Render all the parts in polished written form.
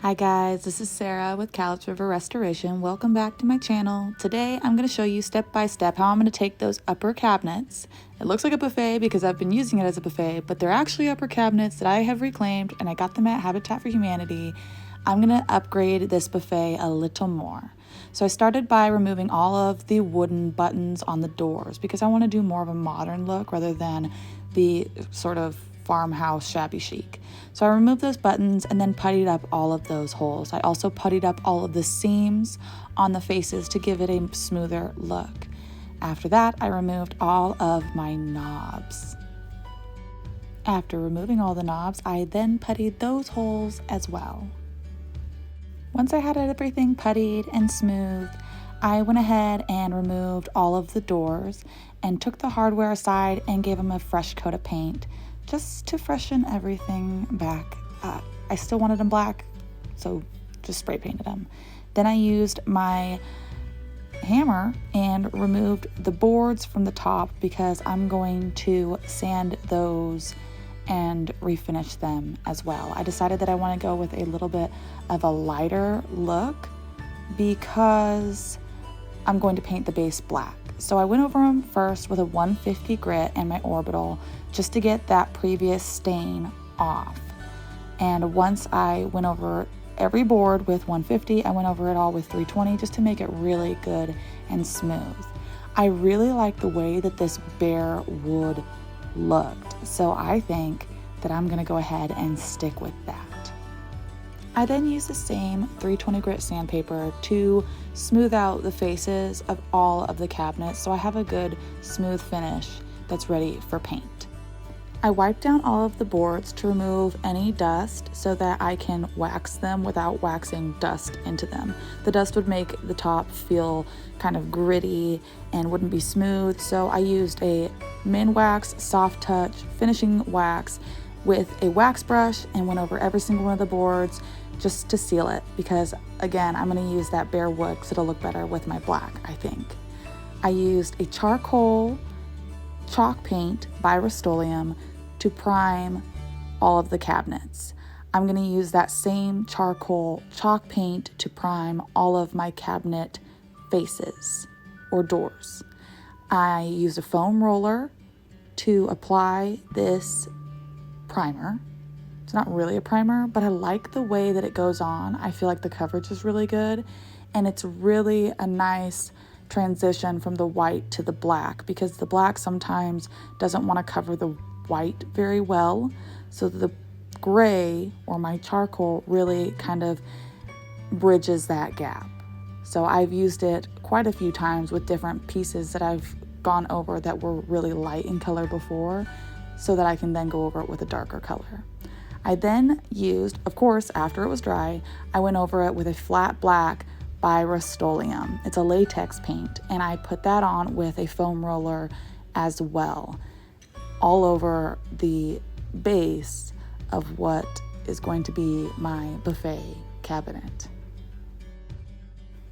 Hi guys, this is Sarah with Calips River Restoration. Welcome back to my channel. Today I'm going to show you step by step how I'm going to take those upper cabinets. It looks like a buffet because I've been using it as a buffet, but they're actually upper cabinets that I have reclaimed and I got them at Habitat for Humanity. I'm going to upgrade this buffet a little more. So I started by removing all of the wooden buttons on the doors because I want to do more of a modern look rather than the sort of farmhouse shabby chic. So I removed those buttons and then puttied up all of those holes. I also puttied up all of the seams on the faces to give it a smoother look. After that, I removed all of my knobs. After removing all the knobs, I then puttied those holes as well. Once I had everything puttied and smooth, I went ahead and removed all of the doors and took the hardware aside and gave them a fresh coat of paint just to freshen everything back up. I still wanted them black, so just spray painted them. Then I used my hammer and removed the boards from the top because I'm going to sand those and refinish them as well. I decided that I want to go with a little bit of a lighter look because I'm going to paint the base black. So I went over them first with a 150 grit and my orbital just to get that previous stain off. And once I went over every board with 150, I went over it all with 320 just to make it really good and smooth. I really like the way that this bare wood looked, so I think that I'm gonna go ahead and stick with that. I then used the same 320 grit sandpaper to smooth out the faces of all of the cabinets so I have a good smooth finish that's ready for paint. I wiped down all of the boards to remove any dust so that I can wax them without waxing dust into them. The dust would make the top feel kind of gritty and wouldn't be smooth, so I used a Minwax Soft Touch finishing wax with a wax brush and went over every single one of the boards just to seal it because, again, I'm going to use that bare wood because it'll look better with my black, I think. I used a charcoal chalk paint by Rust-Oleum to prime all of the cabinets. I'm going to use that same charcoal chalk paint to prime all of my cabinet faces or doors. I used a foam roller to apply this primer. It's not really a primer, but I like the way that it goes on. I feel like the coverage is really good and it's really a nice transition from the white to the black because the black sometimes doesn't want to cover the white very well, so the gray or my charcoal really kind of bridges that gap. So I've used it quite a few times with different pieces that I've gone over that were really light in color before so that I can then go over it with a darker color. I then used, of course, after it was dry, I went over it with a flat black by Rust-Oleum. It's a latex paint, and I put that on with a foam roller as well, all over the base of what is going to be my buffet cabinet.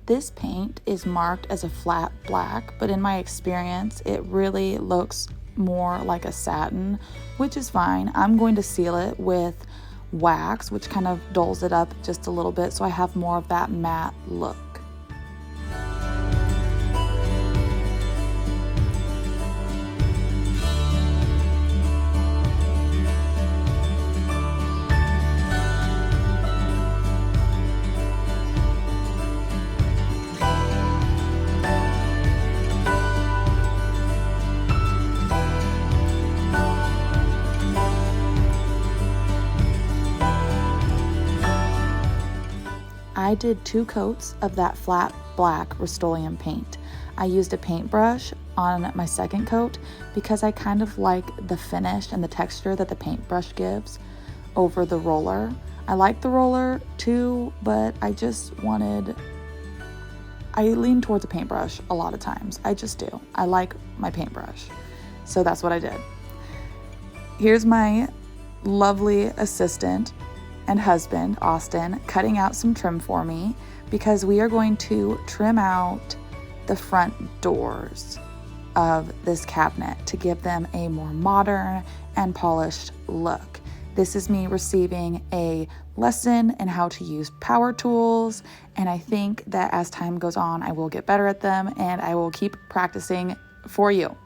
This paint is marked as a flat black, but in my experience, it really looks more like a satin, which is fine. I'm going to seal it with wax, which kind of dulls it up just a little bit so I have more of that matte look. I did 2 coats of that flat black Rust-Oleum paint. I used a paintbrush on my second coat because I kind of like the finish and the texture that the paintbrush gives over the roller. I like the roller too, but I lean towards a paintbrush a lot of times. I just do. I like my paintbrush. So that's what I did. Here's my lovely assistant and husband, Austin, cutting out some trim for me because we are going to trim out the front doors of this cabinet to give them a more modern and polished look. This is me receiving a lesson in how to use power tools, and I think that as time goes on, I will get better at them and I will keep practicing for you.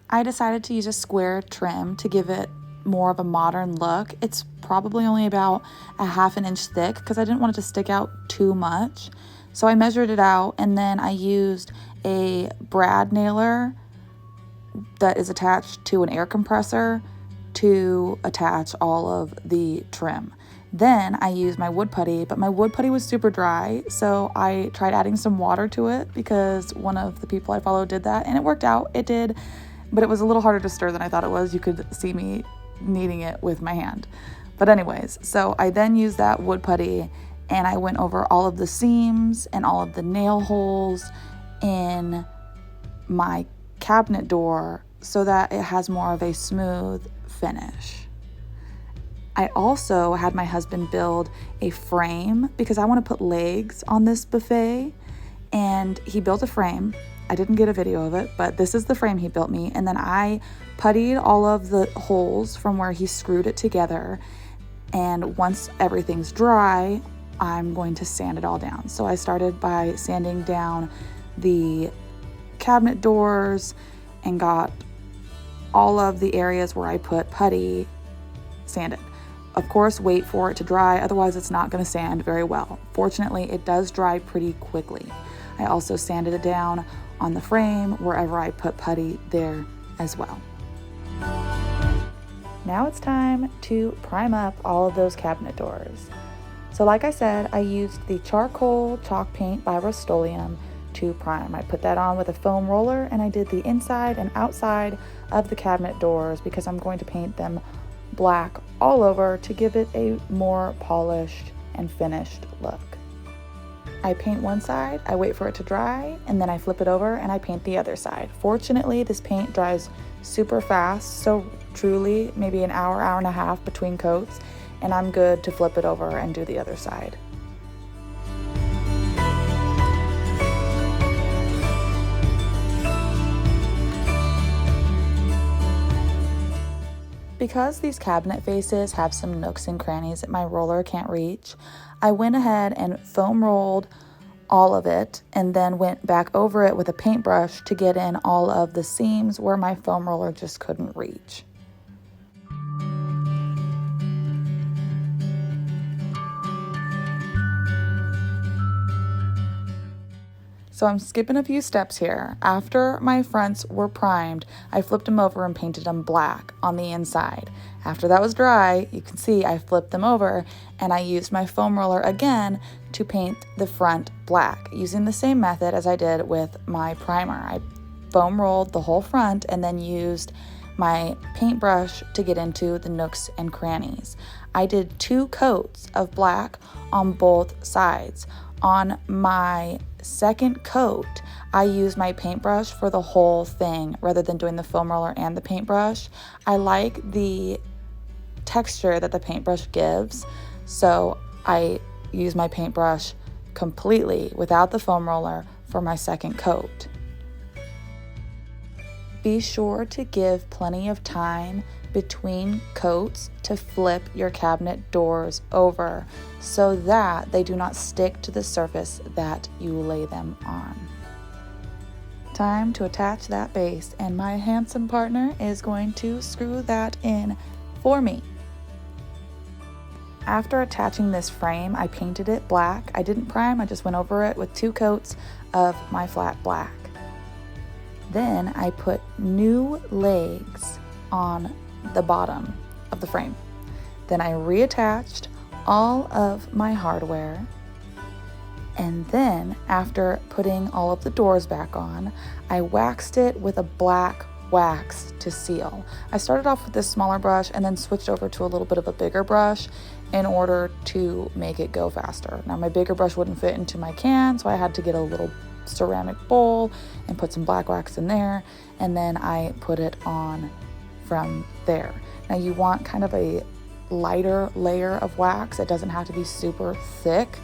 I decided to use a square trim to give it more of a modern look. It's probably only about a 1/2 inch thick because I didn't want it to stick out too much. So I measured it out, and then I used a brad nailer that is attached to an air compressor to attach all of the trim. Then I used my wood putty, but my wood putty was super dry, so I tried adding some water to it because one of the people I follow did that, and it worked out. It did, but it was a little harder to stir than I thought it was. You could see me kneading it with my hand. But anyways, so I then used that wood putty and I went over all of the seams and all of the nail holes in my cabinet door so that it has more of a smooth finish. I also had my husband build a frame because I want to put legs on this buffet, and he built a frame. I didn't get a video of it, but this is the frame he built me, and then I puttied all of the holes from where he screwed it together, and once everything's dry, I'm going to sand it all down. So I started by sanding down the cabinet doors and got all of the areas where I put putty sanded. Of course, wait for it to dry, otherwise it's not going to sand very well. Fortunately, it does dry pretty quickly. I also sanded it down on the frame wherever I put putty there as well. Now it's time to prime up all of those cabinet doors. So like I said, I used the charcoal chalk paint by Rust-Oleum to prime. I put that on with a foam roller, and I did the inside and outside of the cabinet doors because I'm going to paint them black all over to give it a more polished and finished look. I paint one side, I wait for it to dry, and then I flip it over and I paint the other side. Fortunately, this paint dries super fast, so truly maybe an hour, hour and a half between coats, and I'm good to flip it over and do the other side. Because these cabinet faces have some nooks and crannies that my roller can't reach, I went ahead and foam rolled all of it and then went back over it with a paintbrush to get in all of the seams where my foam roller just couldn't reach. So I'm skipping a few steps here. After my fronts were primed, I flipped them over and painted them black on the inside. After that was dry, you can see I flipped them over and I used my foam roller again to paint the front black, using the same method as I did with my primer. I foam rolled the whole front and then used my paintbrush to get into the nooks and crannies. I did 2 coats of black on both sides. On my second coat, I used my paintbrush for the whole thing rather than doing the foam roller and the paintbrush. I like the texture that the paintbrush gives, so I use my paintbrush completely without the foam roller for my second coat. Be sure to give plenty of time between coats to flip your cabinet doors over so that they do not stick to the surface that you lay them on. Time to attach that base, and my handsome partner is going to screw that in for me. After attaching this frame, I painted it black. I didn't prime, I just went over it with 2 coats of my flat black. Then I put new legs on the bottom of the frame. Then I reattached all of my hardware, and then after putting all of the doors back on, I waxed it with a black wax to seal. I started off with this smaller brush and then switched over to a little bit of a bigger brush in order to make it go faster. Now my bigger brush wouldn't fit into my can, so I had to get a little ceramic bowl and put some black wax in there, and then I put it on from there. Now you want kind of a lighter layer of wax. It doesn't have to be super thick,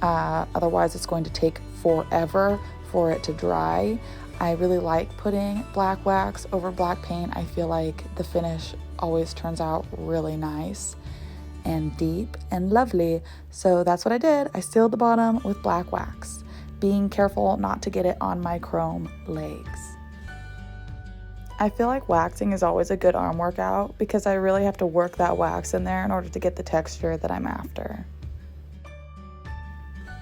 otherwise it's going to take forever for it to dry. I really like putting black wax over black paint. I feel like the finish always turns out really nice and deep and lovely. So that's what I did. I sealed the bottom with black wax, being careful not to get it on my chrome legs. I feel like waxing is always a good arm workout because I really have to work that wax in there in order to get the texture that I'm after.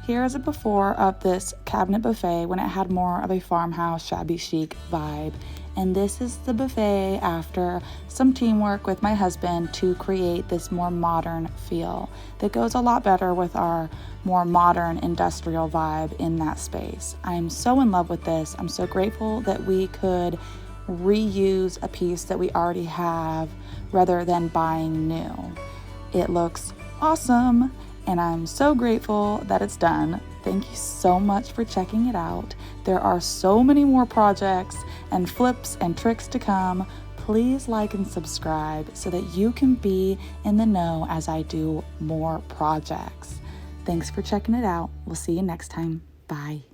Here is a before of this cabinet buffet when it had more of a farmhouse shabby chic vibe. And this is the buffet after some teamwork with my husband to create this more modern feel that goes a lot better with our more modern industrial vibe in that space. I'm so in love with this. I'm so grateful that we could reuse a piece that we already have rather than buying new. It looks awesome, and I'm so grateful that it's done. Thank you so much for checking it out. There are so many more projects and flips and tricks to come. Please like and subscribe so that you can be in the know as I do more projects. Thanks for checking it out. We'll see you next time. Bye.